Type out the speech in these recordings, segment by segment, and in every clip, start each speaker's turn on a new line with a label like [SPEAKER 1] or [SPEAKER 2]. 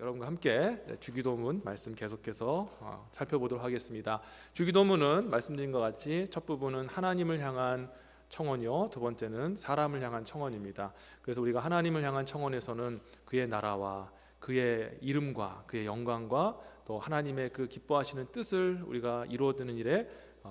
[SPEAKER 1] 여러분과 함께 주기도문 말씀 계속해서 살펴보도록 하겠습니다. 주기도문은 말씀드린 것 같이 첫 부분은 하나님을 향한 청원이요, 두 번째는 사람을 향한 청원입니다. 그래서 우리가 하나님을 향한 청원에서는 그의 나라와 그의 이름과 그의 영광과 또 하나님의 그 기뻐하시는 뜻을 우리가 이루어드는 일에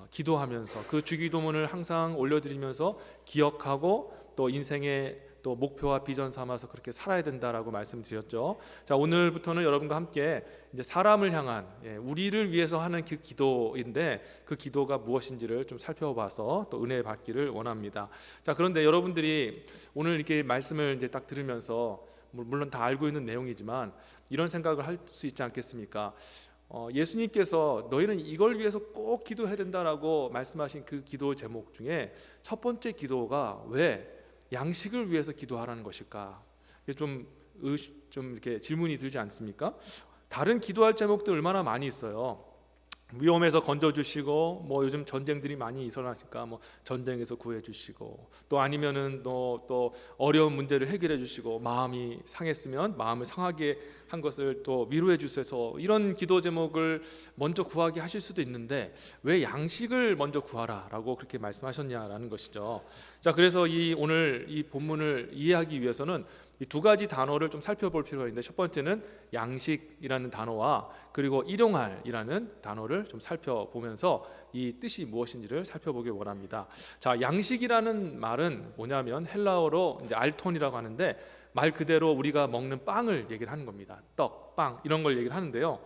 [SPEAKER 1] 기도하면서 그 주기도문을 항상 올려드리면서 기억하고 또 인생의 또 목표와 비전 삼아서 그렇게 살아야 된다라고 말씀드렸죠. 자, 오늘부터는 여러분과 함께 이제 사람을 향한 우리를 위해서 하는 그 기도인데 그 기도가 무엇인지를 좀 살펴봐서 또 은혜 받기를 원합니다. 자, 그런데 여러분들이 오늘 이렇게 말씀을 이제 딱 들으면서 물론 다 알고 있는 내용이지만 이런 생각을 할 수 있지 않겠습니까? 예수님께서 너희는 이걸 위해서 꼭 기도해야 된다라고 말씀하신 그 기도 제목 중에 첫 번째 기도가 왜 양식을 위해서 기도하라는 것일까? 좀 이렇게 질문이 들지 않습니까? 다른 기도할 제목도 얼마나 많이 있어요. 위험에서 건져주시고, 뭐 요즘 전쟁들이 많이 일어나니까 뭐 전쟁에서 구해주시고, 또 아니면은 또 어려운 문제를 해결해 주시고, 마음이 상했으면 마음을 상하게 한 것을 또 위로해 주셔서 이런 기도 제목을 먼저 구하게 하실 수도 있는데 왜 양식을 먼저 구하라라고 그렇게 말씀하셨냐라는 것이죠. 자, 그래서 오늘 이 본문을 이해하기 위해서는 이 두 가지 단어를 좀 살펴볼 필요가 있는데 첫 번째는 양식이라는 단어와 그리고 일용할이라는 단어를 좀 살펴보면서 이 뜻이 무엇인지를 살펴보길 원합니다. 자, 양식이라는 말은 뭐냐면 헬라어로 이제 알톤이라고 하는데 말 그대로 우리가 먹는 빵을 얘기를 하는 겁니다. 떡, 빵 이런 걸 얘기를 하는데요.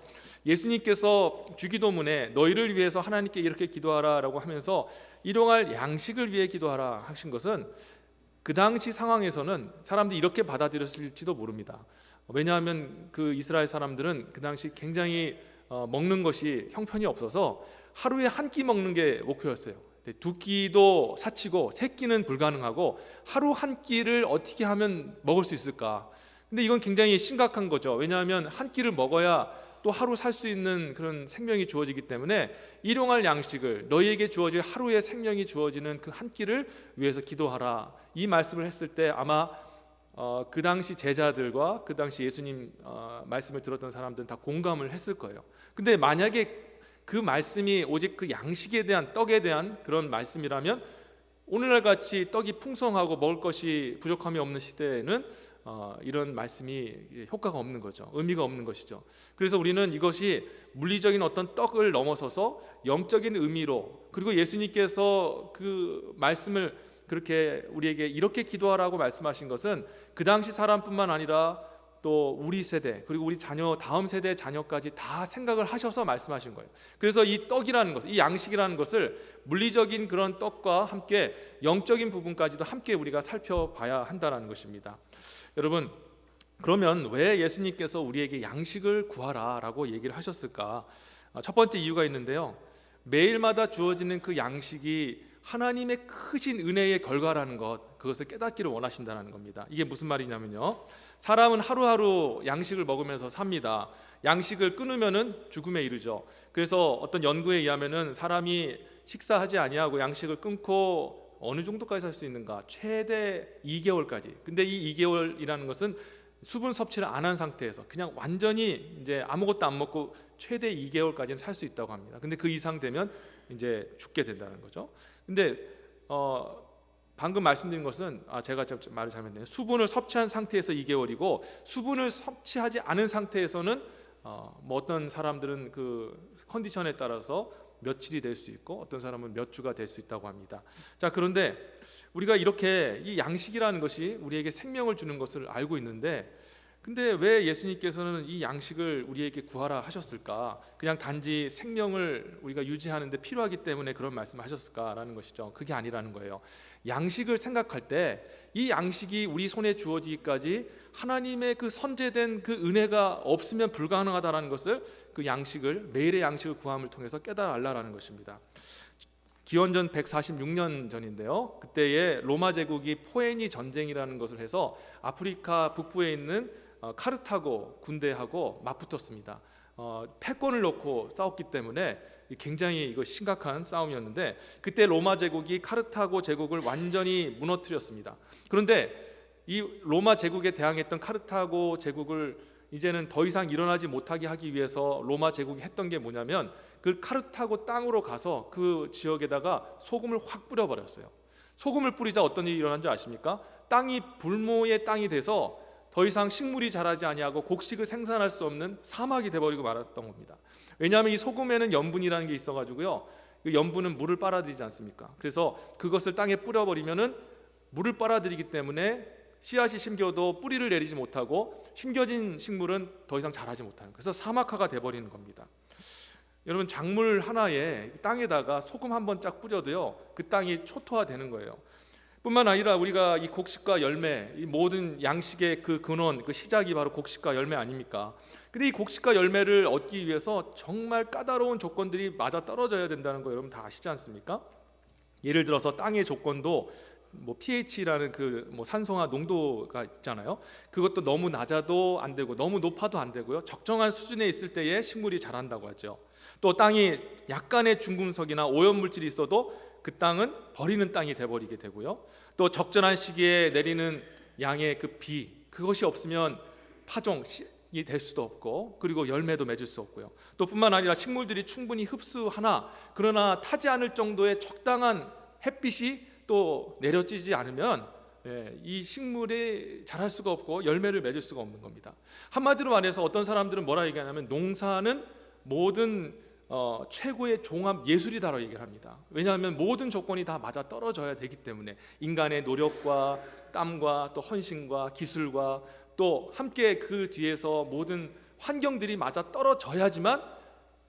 [SPEAKER 1] 예수님께서 주기도문에 너희를 위해서 하나님께 이렇게 기도하라라고 하면서 일용할 양식을 위해 기도하라 하신 것은 그 당시 상황에서는 사람들이 이렇게 받아들였을지도 모릅니다. 왜냐하면 그 이스라엘 사람들은 그 당시 굉장히 먹는 것이 형편이 없어서 하루에 한 끼 먹는 게 목표였어요. 두 끼도 사치고 세 끼는 불가능하고 하루 한 끼를 어떻게 하면 먹을 수 있을까? 근데 이건 굉장히 심각한 거죠. 왜냐하면 한 끼를 먹어야 또 하루 살 수 있는 그런 생명이 주어지기 때문에 일용할 양식을 너희에게 주어질 하루의 생명이 주어지는 그 한 끼를 위해서 기도하라. 이 말씀을 했을 때 아마 그 당시 제자들과 그 당시 예수님 말씀을 들었던 사람들은 다 공감을 했을 거예요. 근데 만약에 그 말씀이 오직 그 양식에 대한 떡에 대한 그런 말씀이라면 오늘날 같이 떡이 풍성하고 먹을 것이 부족함이 없는 시대에는 이런 말씀이 효과가 없는 거죠. 의미가 없는 것이죠. 그래서 우리는 이것이 물리적인 어떤 떡을 넘어서서 영적인 의미로, 그리고 예수님께서 그 말씀을 그렇게 우리에게 이렇게 기도하라고 말씀하신 것은 그 당시 사람뿐만 아니라 또 우리 세대 그리고 우리 자녀 다음 세대 자녀까지 다 생각을 하셔서 말씀하신 거예요. 그래서 이 떡이라는 것, 이 양식이라는 것을 물리적인 그런 떡과 함께 영적인 부분까지도 함께 우리가 살펴봐야 한다는 것입니다. 여러분, 그러면 왜 예수님께서 우리에게 양식을 구하라라고 얘기를 하셨을까? 첫 번째 이유가 있는데요. 매일마다 주어지는 그 양식이 하나님의 크신 은혜의 결과라는 것, 그것을 깨닫기를 원하신다는 겁니다. 이게 무슨 말이냐면요, 사람은 하루하루 양식을 먹으면서 삽니다. 양식을 끊으면은 죽음에 이르죠. 그래서 어떤 연구에 의하면은 사람이 식사하지 아니하고 양식을 끊고 어느 정도까지 살 수 있는가? 최대 2개월까지. 근데 이 2개월이라는 것은 수분 섭취를 안 한 상태에서 그냥 완전히 이제 아무것도 안 먹고 최대 2개월까지는 살 수 있다고 합니다. 근데 그 이상 되면 이제 죽게 된다는 거죠. 근데 방금 말씀드린 것은 제가 말을 잘못했네요. 수분을 섭취한 상태에서 2개월이고 수분을 섭취하지 않은 상태에서는 뭐 어떤 사람들은 그 컨디션에 따라서 며칠이 될 수 있고 어떤 사람은 몇 주가 될 수 있다고 합니다. 자, 그런데 우리가 이렇게 이 양식이라는 것이 우리에게 생명을 주는 것을 알고 있는데 근데 왜 예수님께서는 이 양식을 우리에게 구하라 하셨을까? 그냥 단지 생명을 우리가 유지하는 데 필요하기 때문에 그런 말씀을 하셨을까라는 것이죠. 그게 아니라는 거예요. 양식을 생각할 때 이 양식이 우리 손에 주어지기까지 하나님의 그 선제된 그 은혜가 없으면 불가능하다라는 것을 그 양식을 매일의 양식을 구함을 통해서 깨달아 알라라는 것입니다. 기원전 146년 전인데요. 그때에 로마 제국이 포에니 전쟁이라는 것을 해서 아프리카 북부에 있는 카르타고 군대하고 맞붙었습니다. 패권을 놓고 싸웠기 때문에 굉장히 이거 심각한 싸움이었는데 그때 로마 제국이 카르타고 제국을 완전히 무너뜨렸습니다. 그런데 이 로마 제국에 대항했던 카르타고 제국을 이제는 더 이상 일어나지 못하게 하기 위해서 로마 제국이 했던 게 뭐냐면 그 카르타고 땅으로 가서 그 지역에다가 소금을 확 뿌려버렸어요. 소금을 뿌리자 어떤 일이 일어난 줄 아십니까? 땅이 불모의 땅이 돼서 더 이상 식물이 자라지 아니하고 곡식을 생산할 수 없는 사막이 돼버리고 말았던 겁니다. 왜냐하면 이 소금에는 염분이라는 게 있어가지고요, 그 염분은 물을 빨아들이지 않습니까? 그래서 그것을 땅에 뿌려버리면은 물을 빨아들이기 때문에 씨앗이 심겨도 뿌리를 내리지 못하고 심겨진 식물은 더 이상 자라지 못하는, 그래서 사막화가 돼버리는 겁니다. 여러분, 작물 하나에 땅에다가 소금 한 번 쫙 뿌려도요, 그 땅이 초토화되는 거예요. 뿐만 아니라 우리가 이 곡식과 열매, 이 모든 양식의 그 근원, 그 시작이 바로 곡식과 열매 아닙니까? 근데 이 곡식과 열매를 얻기 위해서 정말 까다로운 조건들이 맞아 떨어져야 된다는 거 여러분 다 아시지 않습니까? 예를 들어서 땅의 조건도 pH라는 그 산성화 농도가 있잖아요. 그것도 너무 낮아도 안 되고 너무 높아도 안 되고요. 적정한 수준에 있을 때에 식물이 자란다고 하죠. 또 땅이 약간의 중금속이나 오염물질이 있어도 그 땅은 버리는 땅이 돼버리게 되고요. 또 적절한 시기에 내리는 양의 그 비, 그것이 없으면 파종이 될 수도 없고, 그리고 열매도 맺을 수 없고요. 또 뿐만 아니라 식물들이 충분히 흡수하나 그러나 타지 않을 정도의 적당한 햇빛이 또 내려지지 않으면 이 식물이 자랄 수가 없고 열매를 맺을 수가 없는 겁니다. 한마디로 말해서 어떤 사람들은 뭐라 얘기하냐면 농사는 모든 최고의 종합 예술이다라고 얘기를 합니다. 왜냐하면 모든 조건이 다 맞아 떨어져야 되기 때문에 인간의 노력과 땀과 또 헌신과 기술과 또 함께 그 뒤에서 모든 환경들이 맞아 떨어져야지만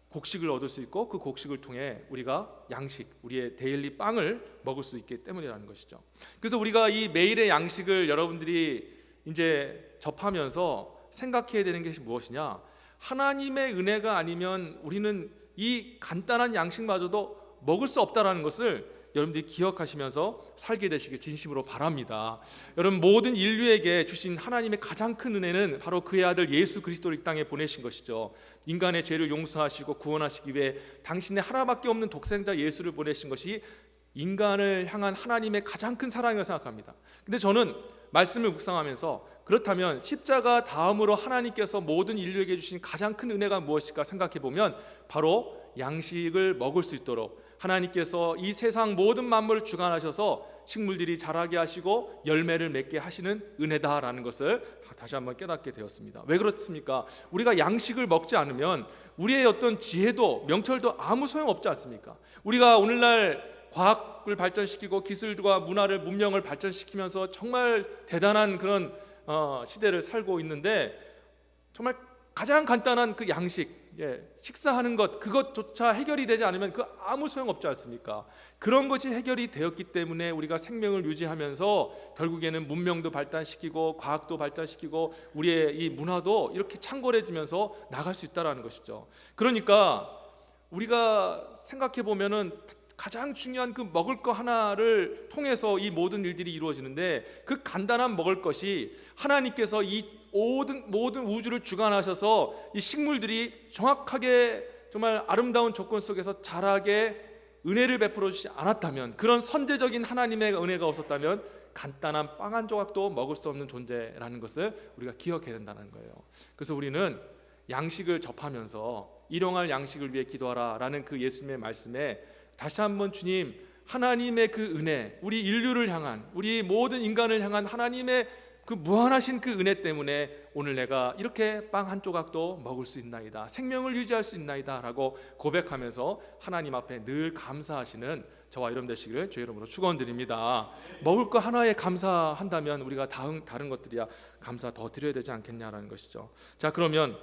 [SPEAKER 1] 곡식을 얻을 수 있고 그 곡식을 통해 우리가 양식, 우리의 데일리 빵을 먹을 수 있기 때문이라는 것이죠. 그래서 우리가 이 매일의 양식을 여러분들이 이제 접하면서 생각해야 되는 것이 무엇이냐? 하나님의 은혜가 아니면 우리는 이 간단한 양식마저도 먹을 수 없다라는 것을 여러분들이 기억하시면서 살게 되시길 진심으로 바랍니다. 여러분, 모든 인류에게 주신 하나님의 가장 큰 은혜는 바로 그의 아들 예수 그리스도를 이 땅에 보내신 것이죠. 인간의 죄를 용서하시고 구원하시기 위해 당신의 하나밖에 없는 독생자 예수를 보내신 것이 인간을 향한 하나님의 가장 큰 사랑이라고 생각합니다. 근데 저는 말씀을 묵상하면서 그렇다면 십자가 다음으로 하나님께서 모든 인류에게 주신 가장 큰 은혜가 무엇일까 생각해 보면 바로 양식을 먹을 수 있도록 하나님께서 이 세상 모든 만물을 주관하셔서 식물들이 자라게 하시고 열매를 맺게 하시는 은혜다라는 것을 다시 한번 깨닫게 되었습니다. 왜 그렇습니까? 우리가 양식을 먹지 않으면 우리의 어떤 지혜도 명철도 아무 소용없지 않습니까? 우리가 오늘날 과학을 발전시키고 기술과 문화를 문명을 발전시키면서 정말 대단한 그런 시대를 살고 있는데 정말 가장 간단한 그 양식, 식사하는 것, 그것조차 해결이 되지 않으면 그 아무 소용없지 않습니까? 그런 것이 해결이 되었기 때문에 우리가 생명을 유지하면서 결국에는 문명도 발달시키고 과학도 발달시키고 우리의 이 문화도 이렇게 창궐해지면서 나갈 수 있다는 것이죠. 그러니까 우리가 생각해 보면은 가장 중요한 그 먹을 거 하나를 통해서 이 모든 일들이 이루어지는데, 그 간단한 먹을 것이 하나님께서 이 모든 우주를 주관하셔서 이 식물들이 정확하게 정말 아름다운 조건 속에서 자라게 은혜를 베풀어 주시지 않았다면, 그런 선제적인 하나님의 은혜가 없었다면 간단한 빵 한 조각도 먹을 수 없는 존재라는 것을 우리가 기억해야 된다는 거예요. 그래서 우리는 양식을 접하면서 일용할 양식을 위해 기도하라라는 그 예수님의 말씀에 다시 한번 주님, 하나님의 그 은혜, 우리 인류를 향한, 우리 모든 인간을 향한 하나님의 그 무한하신 그 은혜 때문에 오늘 내가 이렇게 빵 한 조각도 먹을 수 있나이다, 생명을 유지할 수 있나이다 라고 고백하면서 하나님 앞에 늘 감사하시는 저와 여러분 되시기를 주의 이름으로 축원드립니다. 먹을 거 하나에 감사한다면 우리가 다른 것들이야 감사 더 드려야 되지 않겠냐라는 것이죠. 자, 그러면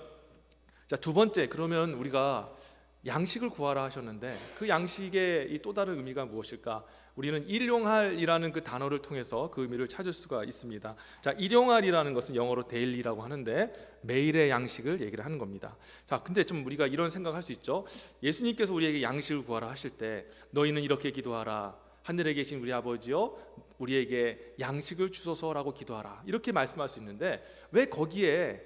[SPEAKER 1] 두 번째, 그러면 우리가 양식을 구하라 하셨는데 그 양식의 이 또 다른 의미가 무엇일까? 우리는 일용할이라는 그 단어를 통해서 그 의미를 찾을 수가 있습니다. 자, 일용할이라는 것은 영어로 데일리라고 하는데 매일의 양식을 얘기를 하는 겁니다. 자, 근데 좀 우리가 이런 생각할 수 있죠. 예수님께서 우리에게 양식을 구하라 하실 때 너희는 이렇게 기도하라. 하늘에 계신 우리 아버지여, 우리에게 양식을 주소서라고 기도하라. 이렇게 말씀할 수 있는데 왜 거기에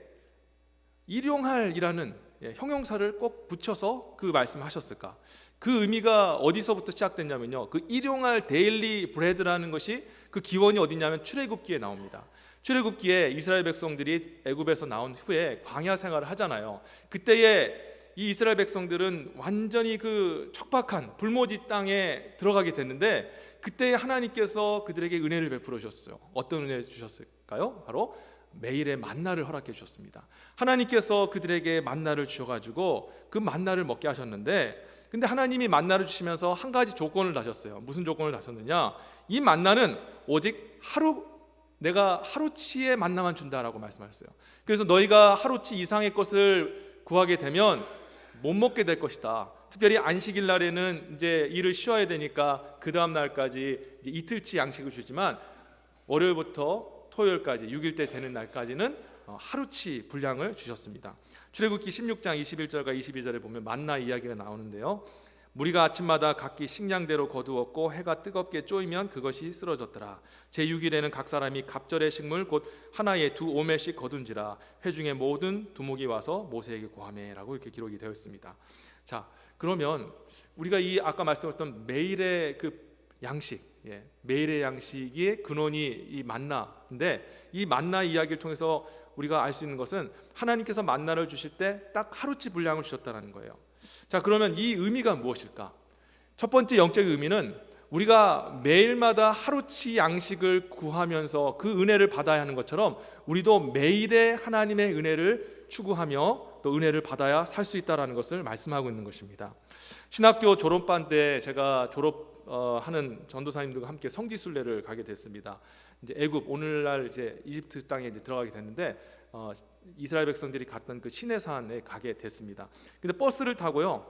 [SPEAKER 1] 일용할이라는 형용사를 꼭 붙여서 그 말씀을 하셨을까? 그 의미가 어디서부터 시작됐냐면요, 그 일용할 데일리 브레드라는 것이 그 기원이 어디냐면 출애굽기에 나옵니다. 출애굽기에 이스라엘 백성들이 애굽에서 나온 후에 광야 생활을 하잖아요. 그때에 이 이스라엘 백성들은 완전히 그 척박한 불모지 땅에 들어가게 됐는데, 그때 하나님께서 그들에게 은혜를 베풀어 주셨어요. 어떤 은혜 주셨을까요? 바로 매일의 만나를 허락해 주셨습니다. 하나님께서 그들에게 만나를 주셔가지고 그 만나를 먹게 하셨는데, 근데 하나님이 만나를 주시면서 한 가지 조건을 다셨어요. 무슨 조건을 다셨느냐? 이 만나는 오직 내가 하루치의 만나만 준다라고 말씀하셨어요. 그래서 너희가 하루치 이상의 것을 구하게 되면 못 먹게 될 것이다. 특별히 안식일 날에는 이제 일을 쉬어야 되니까 그 다음 날까지 이제 이틀치 양식을 주지만, 월요일부터 토요일까지 6일 때 되는 날까지는 하루치 분량을 주셨습니다. 출애굽기 16장 21절과 22절에 보면 만나 이야기가 나오는데요, 무리가 아침마다 각기 식량대로 거두었고 해가 뜨겁게 쪼이면 그것이 쓰러졌더라. 제6일에는 각 사람이 갑절의 식물 곧 하나에 2오멜씩 거둔지라. 회중의 모든 두목이 와서 모세에게 고하매라고 이렇게 기록이 되어 있습니다. 자, 그러면 우리가 이 아까 말씀했던 매일의 그 양식, 매일의 양식의 근원이 이 만나인데, 이 만나 이야기를 통해서 우리가 알 수 있는 것은 하나님께서 만나를 주실 때 딱 하루치 분량을 주셨다는 거예요. 자, 그러면 이 의미가 무엇일까? 첫 번째 영적 의미는 우리가 매일마다 하루치 양식을 구하면서 그 은혜를 받아야 하는 것처럼 우리도 매일의 하나님의 은혜를 추구하며 또 은혜를 받아야 살 수 있다라는 것을 말씀하고 있는 것입니다. 신학교 졸업반 때 제가 하는 전도사님들과 함께 성지순례를 가게 됐습니다. 이제 애굽, 오늘날 이제 이집트 땅에 이제 들어가게 됐는데, 이스라엘 백성들이 갔던 그 시내산에 가게 됐습니다. 근데 버스를 타고요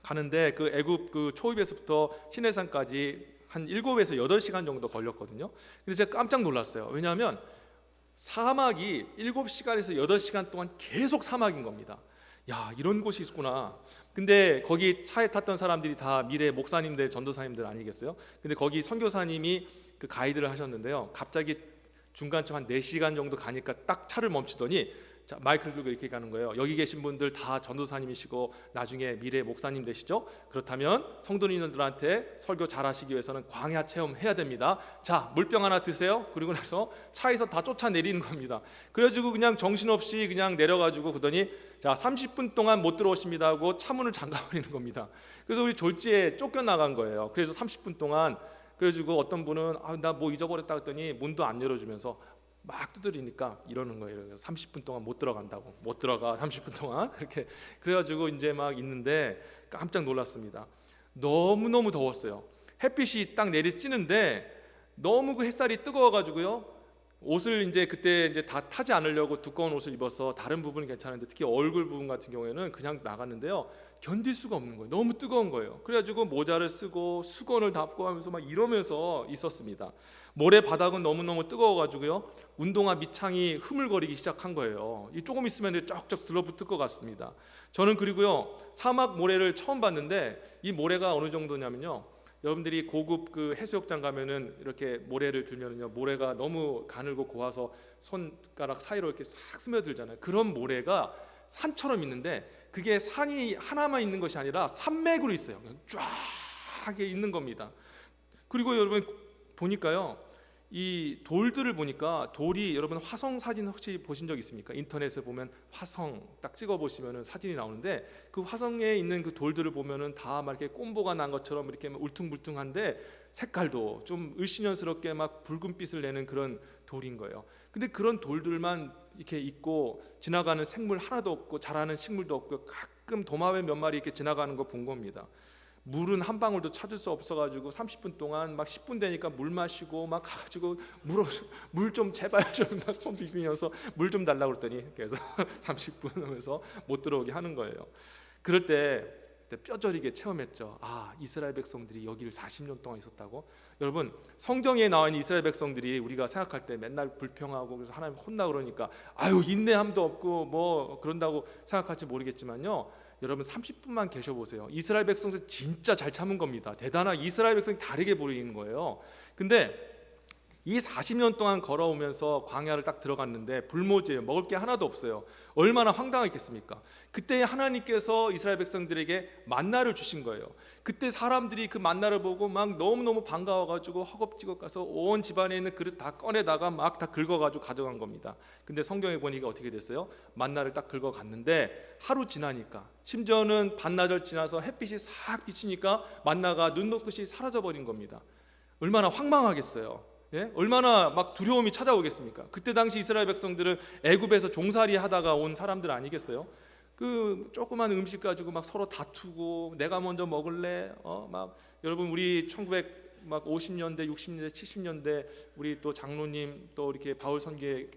[SPEAKER 1] 가는데 그 애굽 그 초입에서부터 시내산까지 한 7에서 8시간 정도 걸렸거든요. 근데 제가 깜짝 놀랐어요. 왜냐하면 사막이 7시간에서 8시간 동안 계속 사막인 겁니다. 야, 이런 곳이 있구나. 근데 거기 차에 탔던 사람들이 다 미래 목사님들, 전도사님들 아니겠어요? 근데 거기 선교사님이 그 가이드를 하셨는데요, 갑자기 중간쯤 한 4시간 정도 가니까 딱 차를 멈추더니 자, 마이크를 들고 이렇게 가는 거예요. 여기 계신 분들 다 전도사님이시고 나중에 미래 목사님 되시죠? 그렇다면 성도님들한테 설교 잘하시기 위해서는 광야 체험해야 됩니다. 자, 물병 하나 드세요. 그리고 나서 차에서 다 쫓아내리는 겁니다. 그래가지고 그냥 정신없이 그냥 내려가지고 그러더니 자, 30분 동안 못 들어오십니다 하고 차문을 잠가버리는 겁니다. 그래서 우리 졸지에 쫓겨나간 거예요. 그래서 30분 동안, 그래가지고 어떤 분은 나 뭐 잊어버렸다 했더니 문도 안 열어주면서 막 두드리니까 이러는 거예요. 30분 동안 못 들어간다고. 못 들어가 30분 동안 이렇게. 그래가지고 이제 막 있는데 깜짝 놀랐습니다. 너무너무 더웠어요. 햇빛이 딱 내리쬐는데 너무 그 햇살이 뜨거워가지고요, 옷을 이제 그때 이제 다 타지 않으려고 두꺼운 옷을 입어서 다른 부분은 괜찮은데 특히 얼굴 부분 같은 경우에는 그냥 나갔는데요, 견딜 수가 없는 거예요. 너무 뜨거운 거예요. 그래가지고 모자를 쓰고 수건을 덮고 하면서 막 이러면서 있었습니다. 모래 바닥은 너무너무 뜨거워가지고요, 운동화 밑창이 흐물거리기 시작한 거예요. 이 조금 있으면 쩍쩍 들러붙을 것 같습니다. 저는 그리고요, 사막 모래를 처음 봤는데 이 모래가 어느 정도냐면요, 여러분들이 고급 그 해수욕장 가면은 이렇게 모래를 들면은요, 모래가 너무 가늘고 고와서 손가락 사이로 이렇게 싹 스며들잖아요. 그런 모래가 산처럼 있는데 그게 산이 하나만 있는 것이 아니라 산맥으로 있어요. 쫙 있는 겁니다. 그리고 여러분 보니까요, 이 돌들을 보니까 돌이, 여러분 화성 사진 혹시 보신 적 있습니까? 인터넷에 보면 화성 딱 찍어 보시면은 사진이 나오는데 그 화성에 있는 그 돌들을 보면은 다 막 이렇게 꼼보가 난 것처럼 이렇게 울퉁불퉁한데 색깔도 좀 을씨년스럽게 막 붉은빛을 내는 그런 돌인 거예요. 근데 그런 돌들만 이렇게 있고 지나가는 생물 하나도 없고 자라는 식물도 없고 가끔 도마뱀 몇 마리 이렇게 지나가는 거 본 겁니다. 물은 한 방울도 찾을 수 없어가지고 30분 동안 막 10분 되니까 물 마시고 막 가가지고 물 좀 제발 좀 손 비비면서 물 좀 달라고 그랬더니 그래서 30분 하면서 못 들어오게 하는 거예요. 그럴 때 뼈저리게 체험했죠. 아, 이스라엘 백성들이 여기를 40년 동안 있었다고? 여러분, 성경에 나와 있는 이스라엘 백성들이 우리가 생각할 때 맨날 불평하고 그래서 하나님 혼나 그러니까 아유 인내함도 없고 뭐 그런다고 생각할지 모르겠지만요, 여러분 30분만 계셔보세요. 이스라엘 백성들 진짜 잘 참은 겁니다. 대단한 이스라엘 백성이 다르게 보이는 거예요. 근데 이 40년 동안 걸어오면서 광야를 딱 들어갔는데 불모지예요. 먹을 게 하나도 없어요. 얼마나 황당했겠습니까? 그때 하나님께서 이스라엘 백성들에게 만나를 주신 거예요. 그때 사람들이 그 만나를 보고 막 너무너무 반가워가지고 허겁지겁 가서 온 집안에 있는 그릇 다 꺼내다가 막 다 긁어가지고 가져간 겁니다. 근데 성경에 보니까 어떻게 됐어요? 만나를 딱 긁어갔는데 하루 지나니까, 심지어는 반나절 지나서 햇빛이 싹 비치니까 만나가 눈 녹듯이 사라져버린 겁니다. 얼마나 황망하겠어요. 예? 얼마나 막 두려움이 찾아오겠습니까? 그때 당시 이스라엘 백성들은 애굽에서 종살이 하다가 온 사람들 아니겠어요? 그 조그만 음식 가지고 막 서로 다투고 내가 먼저 먹을래? 막 여러분 우리 1950년대, 60년대, 70년대 우리 또 장로님 또 이렇게 바울 선교회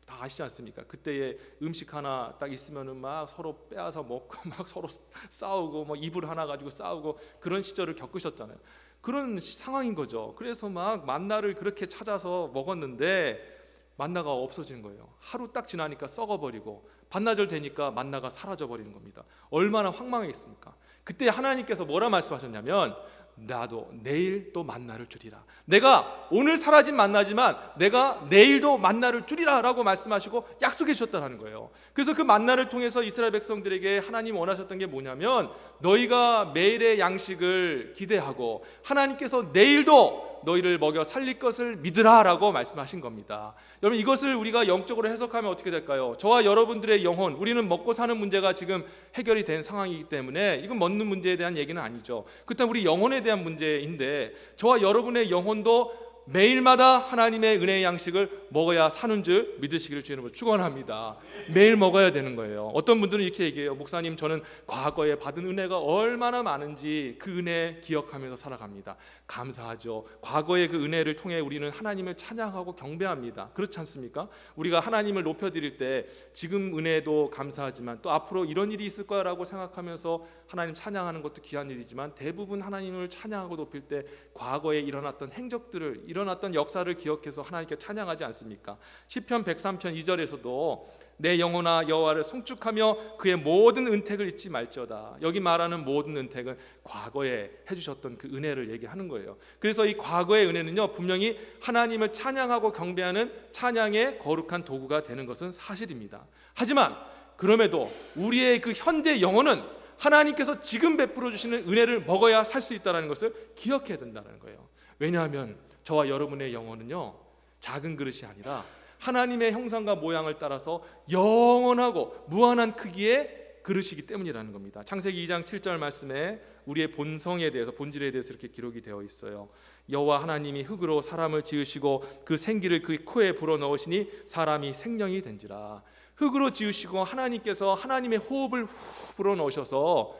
[SPEAKER 1] 다 아시지 않습니까? 그때의 음식 하나 딱 있으면은 막 서로 빼앗아 먹고 막 서로 싸우고 뭐 이불 하나 가지고 싸우고 그런 시절을 겪으셨잖아요. 그런 상황인 거죠. 그래서 막 만나를 그렇게 찾아서 먹었는데 만나가 없어지는 거예요. 하루 딱 지나니까 썩어버리고 반나절 되니까 만나가 사라져버리는 겁니다. 얼마나 황망했습니까? 그때 하나님께서 뭐라 말씀하셨냐면 나도 내일 또 만나를 주리라. 내가 오늘 사라진 만나지만 내가 내일도 만나를 주리라 라고 말씀하시고 약속해 주셨다는 거예요. 그래서 그 만나를 통해서 이스라엘 백성들에게 하나님 원하셨던 게 뭐냐면 너희가 매일의 양식을 기대하고 하나님께서 내일도 너희를 먹여 살릴 것을 믿으라 라고 말씀하신 겁니다. 여러분 이것을 우리가 영적으로 해석하면 어떻게 될까요? 저와 여러분들의 영혼, 우리는 먹고 사는 문제가 지금 해결이 된 상황이기 때문에 이건 먹는 문제에 대한 얘기는 아니죠. 그렇다면 우리 영혼에 대한 문제인데 저와 여러분의 영혼도 매일마다 하나님의 은혜의 양식을 먹어야 사는 줄 믿으시기를 주님으로 축원합니다. 매일 먹어야 되는 거예요. 어떤 분들은 이렇게 얘기해요. 목사님 저는 과거에 받은 은혜가 얼마나 많은지 그 은혜 기억하면서 살아갑니다. 감사하죠. 과거의 그 은혜를 통해 우리는 하나님을 찬양하고 경배합니다. 그렇지 않습니까? 우리가 하나님을 높여드릴 때 지금 은혜도 감사하지만 또 앞으로 이런 일이 있을 거라고 생각하면서 하나님 찬양하는 것도 귀한 일이지만 대부분 하나님을 찬양하고 높일 때 과거에 일어났던 행적들을 일어났던 역사를 기억해서 하나님께 찬양하지 않습니까? 시편 103편 2절에서도 내 영혼아 여호와를 송축하며 그의 모든 은택을 잊지 말지어다. 여기 말하는 모든 은택은 과거에 해주셨던 그 은혜를 얘기하는 거예요. 그래서 이 과거의 은혜는요 분명히 하나님을 찬양하고 경배하는 찬양의 거룩한 도구가 되는 것은 사실입니다. 하지만 그럼에도 우리의 그 현재 영혼은 하나님께서 지금 베풀어 주시는 은혜를 먹어야 살 수 있다는 것을 기억해야 된다는 거예요. 왜냐하면 저와 여러분의 영혼은요 작은 그릇이 아니라 하나님의 형상과 모양을 따라서 영원하고 무한한 크기의 그릇이기 때문이라는 겁니다. 창세기 2장 7절 말씀에 우리의 본성에 대해서, 본질에 대해서 이렇게 기록이 되어 있어요. 여호와 하나님이 흙으로 사람을 지으시고 그 생기를 그 코에 불어넣으시니 사람이 생명이 된지라. 흙으로 지으시고 하나님께서 하나님의 호흡을 불어넣으셔서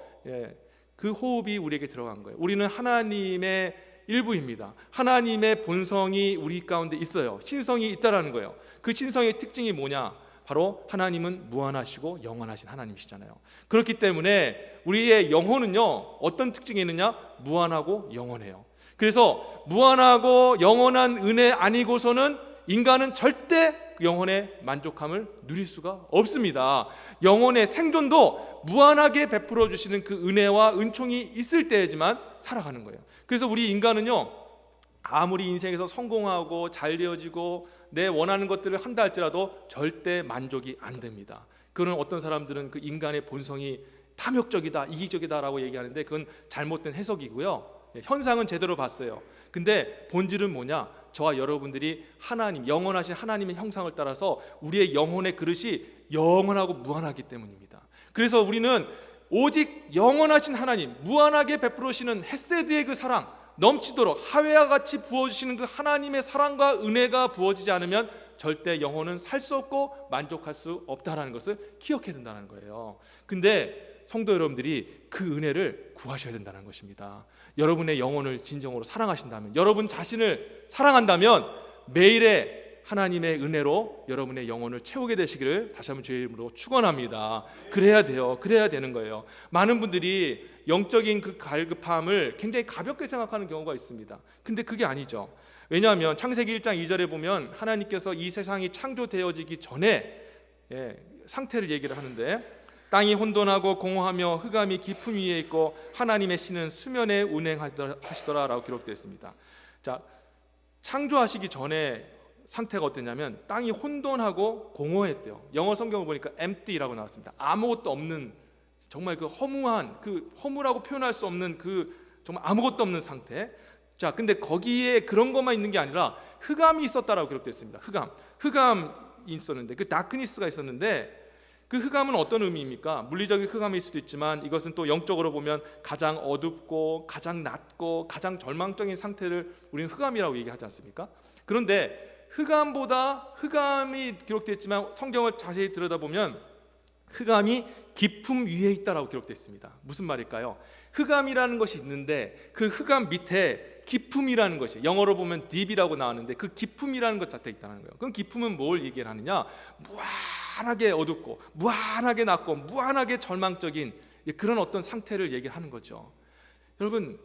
[SPEAKER 1] 그 호흡이 우리에게 들어간 거예요. 우리는 하나님의 일부입니다. 하나님의 본성이 우리 가운데 있어요. 신성이 있다라는 거예요. 그 신성의 특징이 뭐냐? 바로 하나님은 무한하시고 영원하신 하나님이시잖아요. 그렇기 때문에 우리의 영혼은요 어떤 특징이 있느냐? 무한하고 영원해요. 그래서 무한하고 영원한 은혜 아니고서는 인간은 절대 영혼의 만족함을 누릴 수가 없습니다. 영혼의 생존도 무한하게 베풀어 주시는 그 은혜와 은총이 있을 때지만 살아가는 거예요. 그래서 우리 인간은요 아무리 인생에서 성공하고 잘 되어지고 내 원하는 것들을 한다 할지라도 절대 만족이 안 됩니다. 그런 어떤 사람들은 그 인간의 본성이 탐욕적이다, 이기적이다라고 얘기하는데 그건 잘못된 해석이고요. 현상은 제대로 봤어요. 근데 본질은 뭐냐? 저와 여러분들이 하나님, 영원하신 하나님의 형상을 따라서 우리의 영혼의 그릇이 영원하고 무한하기 때문입니다. 그래서 우리는 오직 영원하신 하나님, 무한하게 베풀으시는 헤세드의 그 사랑, 넘치도록 하회와 같이 부어주시는 그 하나님의 사랑과 은혜가 부어지지 않으면 절대 영혼은 살 수 없고 만족할 수 없다는 것을 기억해야 된다는 거예요. 근데 성도 여러분들이 그 은혜를 구하셔야 된다는 것입니다. 여러분의 영혼을 진정으로 사랑하신다면, 여러분 자신을 사랑한다면 매일의 하나님의 은혜로 여러분의 영혼을 채우게 되시기를 다시 한번 주의 이름으로 축원합니다. 그래야 돼요. 그래야 되는 거예요. 많은 분들이 영적인 그 갈급함을 굉장히 가볍게 생각하는 경우가 있습니다. 근데 그게 아니죠. 왜냐하면 창세기 1장 2절에 보면 하나님께서 이 세상이 창조되어지기 전에 상태를 얘기를 하는데 땅이 혼돈하고 공허하며 흑암이 깊음 위에 있고 하나님의 신은 수면에 운행하시더라 라고 기록되어 있습니다. 자, 창조하시기 전에 상태가 어땠냐면 땅이 혼돈하고 공허했대요. 영어 성경을 보니까 empty라고 나왔습니다. 아무것도 없는, 정말 그 허무한, 그 허무라고 표현할 수 없는 그 정말 아무것도 없는 상태. 자, 근데 거기에 그런 것만 있는 게 아니라 흑암이 있었다라고 기록됐습니다. 흑암이 있었는데, 그 다크니스가 있었는데, 그 흑암은 어떤 의미입니까? 물리적인 흑암일 수도 있지만 이것은 또 영적으로 보면 가장 어둡고 가장 낮고 가장 절망적인 상태를 우리는 흑암이라고 얘기하지 않습니까? 그런데 흑암이 기록되어 있지만 성경을 자세히 들여다보면 흑암이 깊음 위에 있다라고 기록되어 있습니다. 무슨 말일까요? 흑암이라는 것이 있는데 그 흑암 밑에 깊음이라는 것이, 영어로 보면 deep이라고 나왔는데 그 깊음이라는 것 자체가 있다는 거예요. 그럼 깊음은 뭘 얘기를 하느냐? 무한하게 어둡고 무한하게 낮고 무한하게 절망적인 그런 어떤 상태를 얘기하는 거죠. 여러분,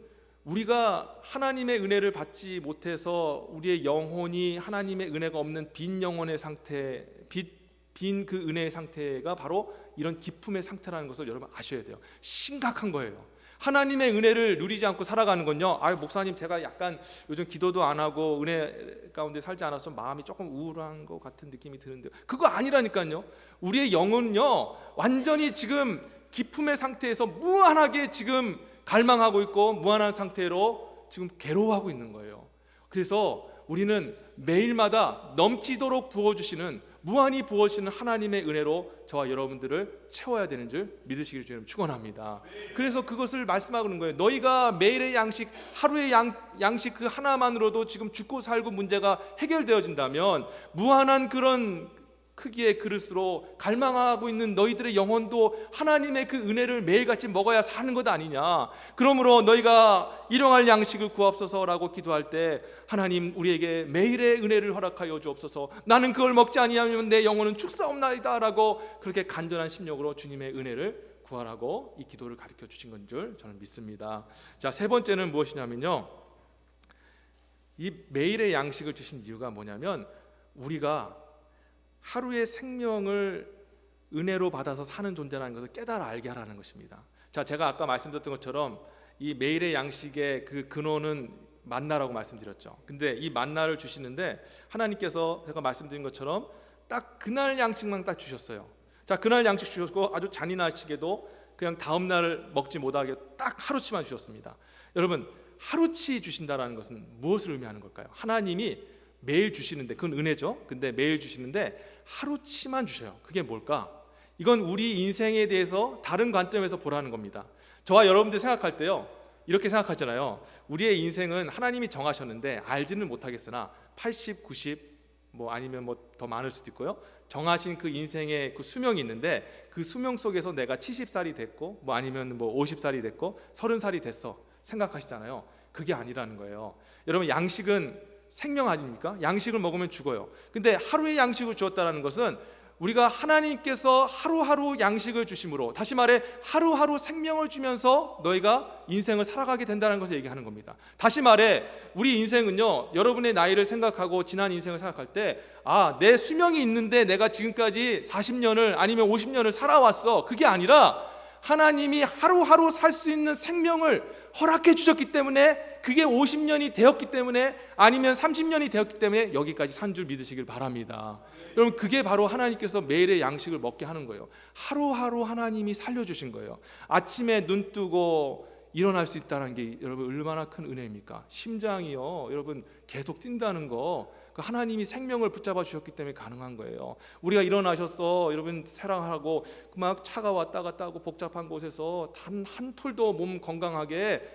[SPEAKER 1] 우리가 하나님의 은혜를 받지 못해서 우리의 영혼이 하나님의 은혜가 없는 빈 영혼의 상태, 빈 그 은혜의 상태가 바로 이런 기쁨의 상태라는 것을 여러분 아셔야 돼요. 심각한 거예요. 하나님의 은혜를 누리지 않고 살아가는 건요, 목사님 제가 약간 요즘 기도도 안 하고 은혜 가운데 살지 않아서 마음이 조금 우울한 것 같은 느낌이 드는데요. 그거 아니라니까요. 우리의 영혼은요 완전히 지금 기쁨의 상태에서 무한하게 지금 갈망하고 있고 무한한 상태로 지금 괴로워하고 있는 거예요. 그래서 우리는 매일마다 넘치도록 부어주시는, 무한히 부어주시는 하나님의 은혜로 저와 여러분들을 채워야 되는 줄 믿으시기를 주님 축원합니다. 그래서 그것을 말씀하는 거예요. 너희가 매일의 양식, 하루의 양식 그 하나만으로도 지금 죽고 살고 문제가 해결되어진다면 무한한 그런 크기의 그릇으로 갈망하고 있는 너희들의 영혼도 하나님의 그 은혜를 매일같이 먹어야 사는 것 아니냐. 그러므로 너희가 일용할 양식을 구하옵소서라고 기도할 때 하나님 우리에게 매일의 은혜를 허락하여 주옵소서. 나는 그걸 먹지 아니하면 내 영혼은 죽사옵나이다 라고 그렇게 간절한 심령으로 주님의 은혜를 구하라고 이 기도를 가르쳐 주신 건 줄 저는 믿습니다. 자, 세 번째는 무엇이냐면요, 이 매일의 양식을 주신 이유가 뭐냐면 우리가 하루의 생명을 은혜로 받아서 사는 존재라는 것을 깨달아 알게 하라는 것입니다. 자, 제가 아까 말씀드렸던 것처럼 이 매일의 양식의 그 근원은 만나라고 말씀드렸죠. 근데 이 만나를 주시는데 하나님께서 제가 말씀드린 것처럼 딱 그날 양식만 딱 주셨어요. 자, 그날 양식 주셨고 아주 잔인하시게도 그냥 다음 날 먹지 못하게 딱 하루치만 주셨습니다. 여러분, 하루치 주신다라는 것은 무엇을 의미하는 걸까요? 하나님이 매일 주시는데, 그건 은혜죠. 근데 매일 주시는데 하루치만 주셔요. 그게 뭘까? 이건 우리 인생에 대해서 다른 관점에서 보라는 겁니다. 저와 여러분들 생각할 때요, 이렇게 생각하잖아요. 우리의 인생은 하나님이 정하셨는데 알지는 못하겠으나 80, 90 아니면 더 많을 수도 있고요. 정하신 그 인생의 그 수명이 있는데 그 수명 속에서 내가 70살이 됐고 아니면 50살이 됐고 30살이 됐어 생각하시잖아요. 그게 아니라는 거예요. 여러분, 양식은 생명 아닙니까? 양식을 먹으면 죽어요. 근데 하루의 양식을 주었다는 것은 우리가 하나님께서 하루하루 양식을 주심으로, 다시 말해 하루하루 생명을 주면서 너희가 인생을 살아가게 된다는 것을 얘기하는 겁니다. 다시 말해 우리 인생은요, 여러분의 나이를 생각하고 지난 인생을 생각할 때 내 수명이 있는데 내가 지금까지 40년을 아니면 50년을 살아왔어, 그게 아니라 하나님이 하루하루 살 수 있는 생명을 허락해 주셨기 때문에, 그게 50년이 되었기 때문에 아니면 30년이 되었기 때문에 여기까지 산 줄 믿으시길 바랍니다. 여러분, 그게 바로 하나님께서 매일의 양식을 먹게 하는 거예요. 하루하루 하나님이 살려주신 거예요. 아침에 눈 뜨고 일어날 수 있다는 게 여러분 얼마나 큰 은혜입니까? 심장이요, 여러분 계속 뛴다는 거, 그 하나님이 생명을 붙잡아 주셨기 때문에 가능한 거예요. 우리가 일어나셔서 여러분 사랑하고 막 차가 왔다 갔다 하고 복잡한 곳에서 단 한 톨도 몸 건강하게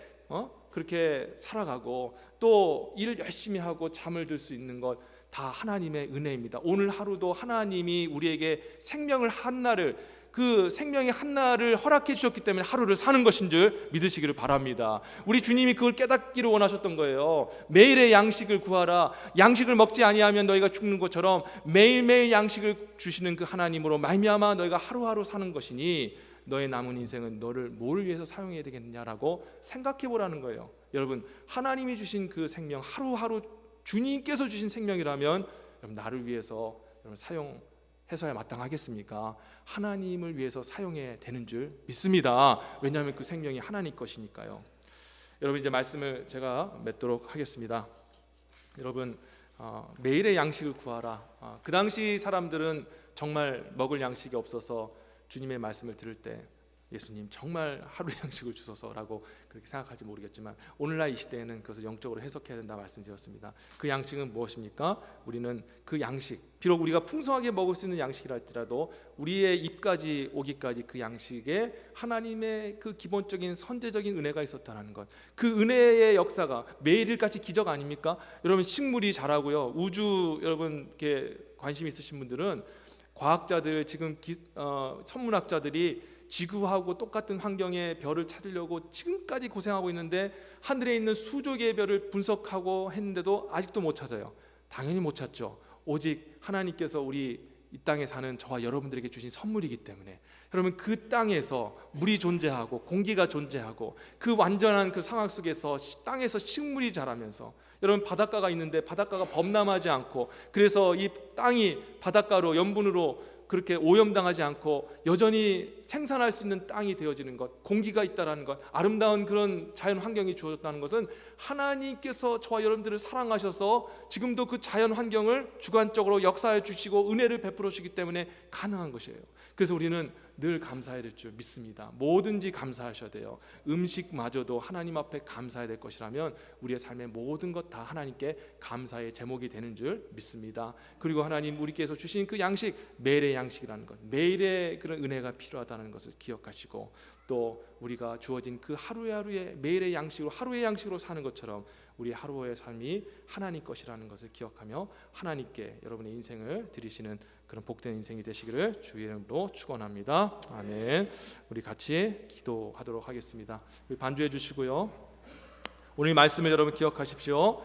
[SPEAKER 1] 그렇게 살아가고 또 일 열심히 하고 잠을 들 수 있는 것 다 하나님의 은혜입니다. 오늘 하루도 하나님이 우리에게 생명을 한날을, 그 생명의 한날을 허락해 주셨기 때문에 하루를 사는 것인 줄 믿으시기를 바랍니다. 우리 주님이 그걸 깨닫기를 원하셨던 거예요. 매일의 양식을 구하라. 양식을 먹지 아니하면 너희가 죽는 것처럼 매일매일 양식을 주시는 그 하나님으로 말미암아 너희가 하루하루 사는 것이니 너의 남은 인생은 너를 뭘 위해서 사용해야 되겠냐라고 생각해 보라는 거예요. 여러분, 하나님이 주신 그 생명, 하루하루 주님께서 주신 생명이라면 여러분 나를 위해서 여러분 사용해서야 마땅하겠습니까? 하나님을 위해서 사용해야 되는 줄 믿습니다. 왜냐하면 그 생명이 하나님 것이니까요. 여러분, 이제 말씀을 제가 맺도록 하겠습니다. 여러분, 매일의 양식을 구하라. 그 당시 사람들은 정말 먹을 양식이 없어서 주님의 말씀을 들을 때 예수님 정말 하루 양식을 주소서라고 그렇게 생각할지 모르겠지만, 오늘날 이 시대에는 그것을 영적으로 해석해야 된다 말씀드렸습니다. 그 양식은 무엇입니까? 우리는 그 양식, 비록 우리가 풍성하게 먹을 수 있는 양식이라 할지라도 우리의 입까지 오기까지 그 양식에 하나님의 그 기본적인 선제적인 은혜가 있었다는 것, 그 은혜의 역사가 매일같이 기적 아닙니까? 여러분, 식물이 자라고요. 우주, 여러분께 관심 있으신 분들은 과학자들, 지금 천문학자들이 지구하고 똑같은 환경의 별을 찾으려고 지금까지 고생하고 있는데, 하늘에 있는 수조 개의 별을 분석하고 했는데도 아직도 못 찾아요. 당연히 못 찾죠. 오직 하나님께서 우리 이 땅에 사는 저와 여러분들에게 주신 선물이기 때문에, 여러분, 그 땅에서 물이 존재하고 공기가 존재하고 그 완전한 그 상황 속에서 땅에서 식물이 자라면서, 여러분, 바닷가가 있는데 바닷가가 범람하지 않고, 그래서 이 땅이 바닷가로 염분으로 그렇게 오염당하지 않고 여전히 생산할 수 있는 땅이 되어지는 것, 공기가 있다라는 것, 아름다운 그런 자연 환경이 주어졌다는 것은 하나님께서 저와 여러분들을 사랑하셔서 지금도 그 자연 환경을 주관적으로 역사해 주시고 은혜를 베풀어 주시기 때문에 가능한 것이에요. 그래서 우리는 늘 감사해야 될 줄 믿습니다. 뭐든지 감사하셔야 돼요. 음식마저도 하나님 앞에 감사해야 될 것이라면 우리의 삶의 모든 것 다 하나님께 감사의 제목이 되는 줄 믿습니다. 그리고 하나님, 우리께서 주신 그 양식, 매일의 양식이라는 것, 매일의 그런 은혜가 필요하다는 것을 기억하시고, 또 우리가 주어진 그 하루의 매일의 양식으로, 하루의 양식으로 사는 것처럼 우리 하루의 삶이 하나님 것이라는 것을 기억하며 하나님께 여러분의 인생을 드리시는 그런 복된 인생이 되시기를 주의 이름으로 축원합니다. 아멘. 우리 같이 기도하도록 하겠습니다. 우리 반주해 주시고요. 오늘 말씀을 여러분 기억하십시오.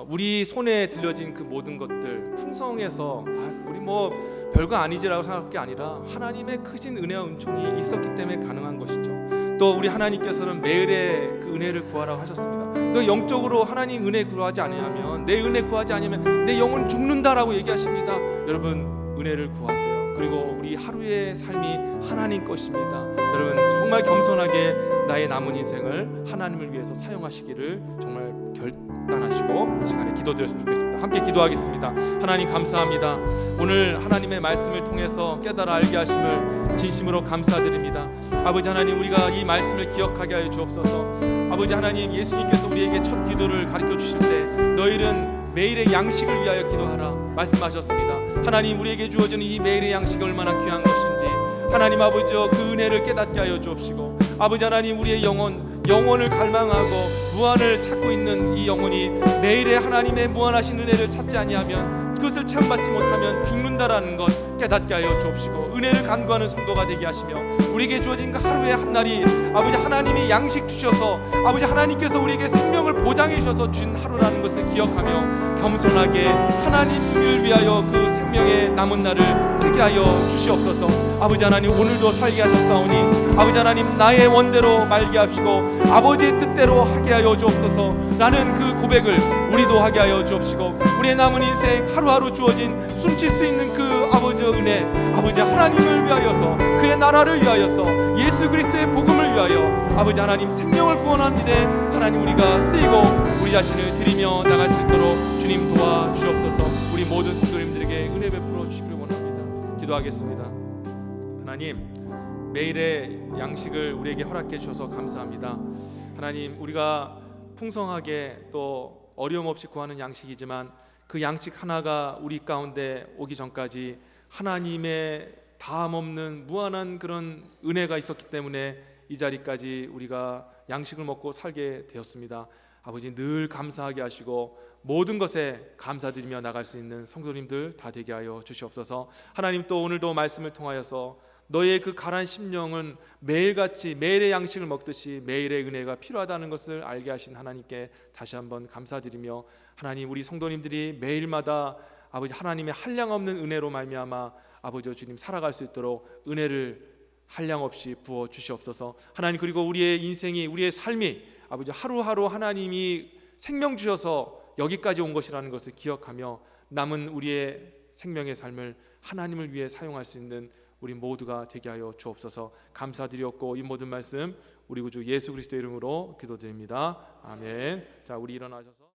[SPEAKER 1] 우리 손에 들려진 그 모든 것들, 풍성해서 우리 뭐 별거 아니지라고 생각할 게 아니라 하나님의 크신 은혜와 은총이 있었기 때문에 가능한 것이죠. 또 우리 하나님께서는 매일의 그 은혜를 구하라고 하셨습니다. 너 영적으로 하나님 은혜 구하지 않으면, 내 은혜 구하지 않으면 내 영혼 죽는다라고 얘기하십니다. 여러분, 은혜를 구하세요. 그리고 우리 하루의 삶이 하나님 것입니다. 여러분, 정말 겸손하게 나의 남은 인생을 하나님을 위해서 사용하시기를 정말 결단하시고 이 시간에 기도드렸으면 좋겠습니다. 함께 기도하겠습니다. 하나님, 감사합니다. 오늘 하나님의 말씀을 통해서 깨달아 알게 하심을 진심으로 감사드립니다. 아버지 하나님, 우리가 이 말씀을 기억하게 하여 주옵소서. 아버지 하나님, 예수님께서 우리에게 첫 기도를 가르쳐 주실 때 너희는 매일의 양식을 위하여 기도하라 말씀하셨습니다. 하나님, 우리에게 주어지는 이 매일의 양식이 얼마나 귀한 것인지 하나님 아버지여, 그 은혜를 깨닫게 하여 주옵시고, 아버지 하나님, 우리의 영혼을 갈망하고 무한을 찾고 있는 이 영혼이 매일의 하나님의 무한하신 은혜를 찾지 아니하면, 그것을 체험받지 못하면 죽는다라는 것 깨닫게 하여 주옵시고, 은혜를 간구하는 성도가 되게 하시며, 우리에게 주어진 그 하루의 한 날이 아버지 하나님이 양식 주셔서, 아버지 하나님께서 우리에게 생명을 보장해 주셔서 주신 하루라는 것을 기억하며 겸손하게 하나님을 위하여 그 생명의 남은 날을 쓰게 하여 주시옵소서. 아버지 하나님, 오늘도 살게 하셨사오니 아버지 하나님, 나의 원대로 말게 하시고 아버지의 뜻대로 하게 하여 주옵소서 라는 그 고백을 우리도 하게 하여 주옵시고, 우리의 남은 인생 하루하루 주어진 숨쉴 수 있는 그 아버지의 은혜, 아버지 하나님을 위하여서, 그의 나라를 위하여서, 예수 그리스도의 복음을 위하여 아버지 하나님 생명을 구원하는 일에 하나님 우리가 쓰이고 우리 자신을 드리며 나갈 수 있도록 주님 도와주옵소서. 우리 모든 성도님들에게 은혜 베풀어 주시기를 원합니다. 기도하겠습니다. 하나님, 매일의 양식을 우리에게 허락해 주셔서 감사합니다. 하나님, 우리가 풍성하게 또 어려움 없이 구하는 양식이지만 그 양식 하나가 우리 가운데 오기 전까지 하나님의 다함없는 무한한 그런 은혜가 있었기 때문에 이 자리까지 우리가 양식을 먹고 살게 되었습니다. 아버지, 늘 감사하게 하시고 모든 것에 감사드리며 나갈 수 있는 성도님들 다 되게 하여 주시옵소서. 하나님, 또 오늘도 말씀을 통하여서 너의 그 가란 심령은 매일같이 매일의 양식을 먹듯이 매일의 은혜가 필요하다는 것을 알게 하신 하나님께 다시 한번 감사드리며, 하나님, 우리 성도님들이 매일마다 아버지 하나님의 한량없는 은혜로 말미암아 아버지 주님 살아갈 수 있도록 은혜를 한량없이 부어 주시옵소서. 하나님, 그리고 우리의 인생이, 우리의 삶이 아버지 하루하루 하나님이 생명 주셔서 여기까지 온 것이라는 것을 기억하며 남은 우리의 생명의 삶을 하나님을 위해 사용할 수 있는 우리 모두가 되게 하여 주옵소서. 감사드렸고 이 모든 말씀 우리 구주 예수 그리스도의 이름으로 기도드립니다. 아멘. 자, 우리 일어나셔서